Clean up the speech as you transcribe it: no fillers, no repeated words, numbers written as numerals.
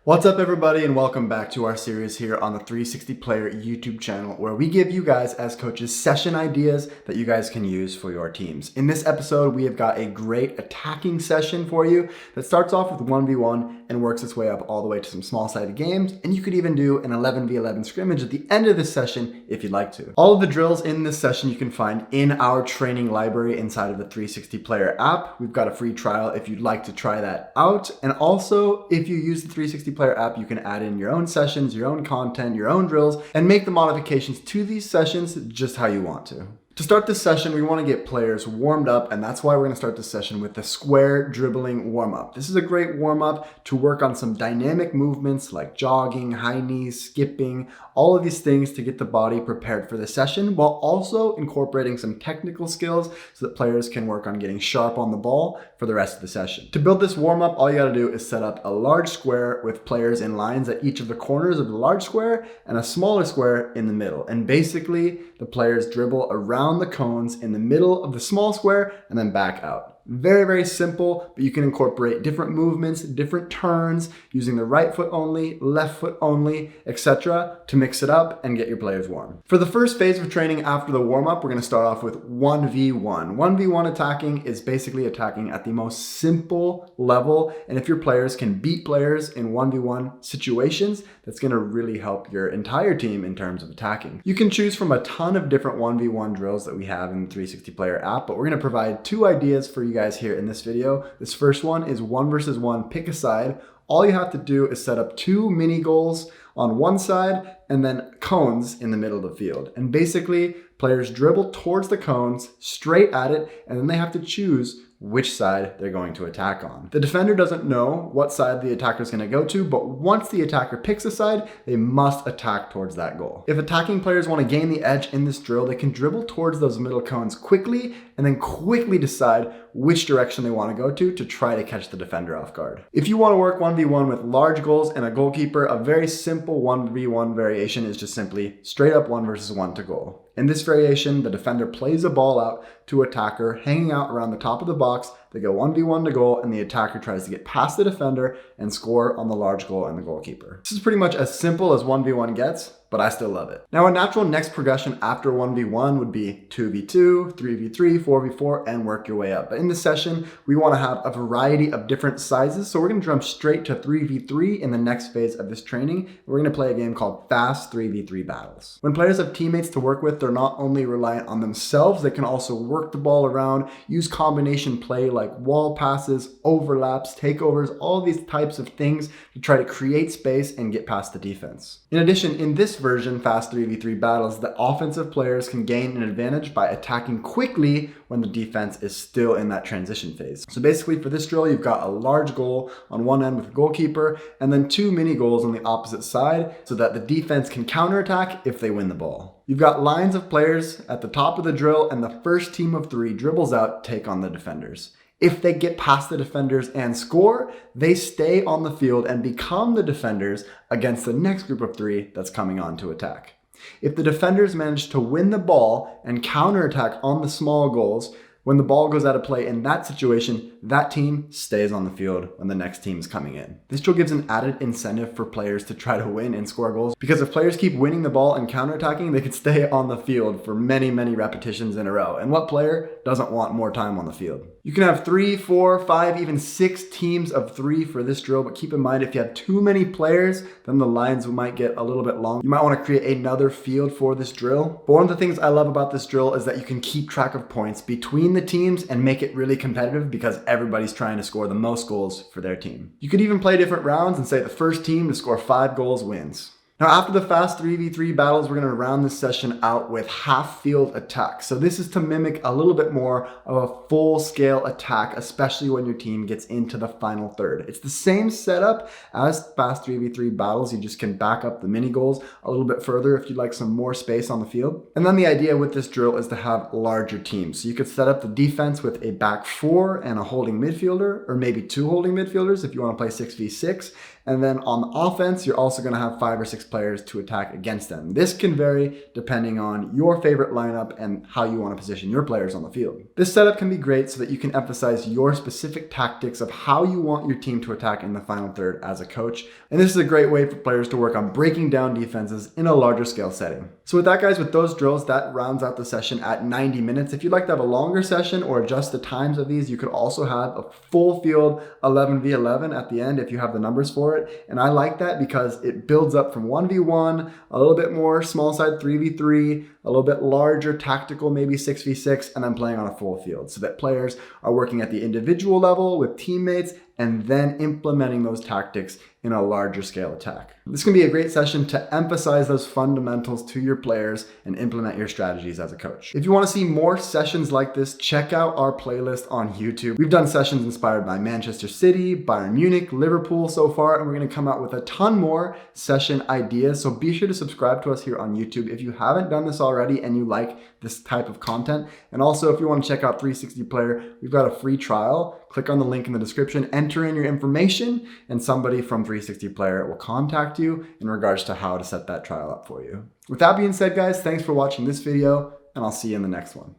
What's up everybody, and welcome back to our series here on the 360 Player YouTube channel, where we give you guys as coaches session ideas that you guys can use for your teams. In this episode, we have got a great attacking session for you that starts off with 1v1 and works its way up all the way to some small-sided games, and you could even do an 11v11 scrimmage at the end of this session if you'd like to. All of the drills in this session you can find in our training library inside of the 360 Player app. We've got a free trial if you'd like to try that out, and also if you use the 360 Player app, you can add in your own sessions, your own content, your own drills, and make the modifications to these sessions just how you want to. To start this session, we want to get players warmed up, and that's why we're going to start this session with the square dribbling warm-up. This is a great warm-up to work on some dynamic movements like jogging, high knees, skipping, all of these things to get the body prepared for the session, while also incorporating some technical skills so that players can work on getting sharp on the ball for the rest of the session. To build this warm-up, all you got to do is set up a large square with players in lines at each of the corners of the large square and a smaller square in the middle. And basically, the players dribble around the cones in the middle of the small square and then back out. Very, very simple, but you can incorporate different movements, different turns, using the right foot only, left foot only, etc. to mix it up and get your players warm. For the first phase of training after the warm-up, we're going to start off with 1v1. 1v1 attacking is basically attacking at the most simple level, and if your players can beat players in 1v1 situations, that's going to really help your entire team in terms of attacking. You can choose from a ton of different 1v1 drills that we have in the 360 Player app, but we're going to provide two ideas for you guys here in this video. This first one is 1 versus 1 pick a side. All you have to do is set up 2 mini goals on one side and then cones in the middle of the field. And basically, players dribble towards the cones, straight at it, and then they have to choose which side they're going to attack on. The defender doesn't know what side the attacker is going to go to, but once the attacker picks a side, they must attack towards that goal. If attacking players want to gain the edge in this drill, they can dribble towards those middle cones quickly and then quickly decide which direction they want to go to try to catch the defender off guard. If you want to work 1v1 with large goals and a goalkeeper, a very simple 1v1 variation is just simply straight up 1 versus 1 to goal. In this variation, the defender plays a ball out to attacker hanging out around the top of the box. They go 1v1 to goal, and the attacker tries to get past the defender and score on the large goal and the goalkeeper. This is pretty much as simple as 1v1 gets, but I still love it. Now, a natural next progression after 1v1 would be 2v2, 3v3, 4v4, and work your way up. But in this session, we want to have a variety of different sizes, so we're going to jump straight to 3v3 in the next phase of this training. We're going to play a game called Fast 3v3 Battles. When players have teammates to work with, they're not only reliant on themselves, they can also work the ball around, use combination play like wall passes, overlaps, takeovers, all these types of things to try to create space and get past the defense. In addition, in this version, Fast 3v3 Battles, the offensive players can gain an advantage by attacking quickly when the defense is still in that transition phase. So basically for this drill, you've got a large goal on one end with a goalkeeper and then 2 mini goals on the opposite side so that the defense can counterattack if they win the ball. You've got lines of players at the top of the drill, and the first team of 3 dribbles out to take on the defenders. If they get past the defenders and score, they stay on the field and become the defenders against the next group of 3 that's coming on to attack. If the defenders manage to win the ball and counterattack on the small goals, when the ball goes out of play in that situation, that team stays on the field when the next team is coming in. This drill gives an added incentive for players to try to win and score goals, because if players keep winning the ball and counterattacking, they could stay on the field for many, many repetitions in a row. And what player doesn't want more time on the field? You can have 3, 4, 5, even 6 teams of 3 for this drill, but keep in mind if you have too many players, then the lines might get a little bit long. You might want to create another field for this drill. But one of the things I love about this drill is that you can keep track of points between the teams and make it really competitive because everybody's trying to score the most goals for their team. You could even play different rounds and say the first team to score 5 goals wins. Now, after the Fast 3v3 Battles, we're going to round this session out with half field attack. So this is to mimic a little bit more of a full scale attack, especially when your team gets into the final third. It's the same setup as Fast 3v3 Battles. You just can back up the mini goals a little bit further if you'd like some more space on the field. And then the idea with this drill is to have larger teams. So you could set up the defense with a back 4 and a holding midfielder, or maybe 2 holding midfielders if you want to play 6v6. And then on the offense, you're also going to have 5 or 6 players to attack against them. This can vary depending on your favorite lineup and how you want to position your players on the field. This setup can be great so that you can emphasize your specific tactics of how you want your team to attack in the final third as a coach. And this is a great way for players to work on breaking down defenses in a larger scale setting. So with that, guys, with those drills, that rounds out the session at 90 minutes. If you'd like to have a longer session or adjust the times of these, you could also have a full field 11v11 at the end if you have the numbers for it. And I like that because it builds up from 1v1, a little bit more small side 3v3, a little bit larger tactical, maybe 6v6, and then playing on a full field so that players are working at the individual level with teammates and then implementing those tactics in a larger scale attack. This can be a great session to emphasize those fundamentals to your players and implement your strategies as a coach. If you want to see more sessions like this, check out our playlist on YouTube. We've done sessions inspired by Manchester City, Bayern Munich, Liverpool so far, and we're going to come out with a ton more session ideas. So be sure to subscribe to us here on YouTube if you haven't done this already and you like this type of content. And also, if you want to check out 360 Player, we've got a free trial. Click on the link in the description, enter in your information, and somebody from 360 Player will contact you in regards to how to set that trial up for you. With that being said, guys, thanks for watching this video, and I'll see you in the next one.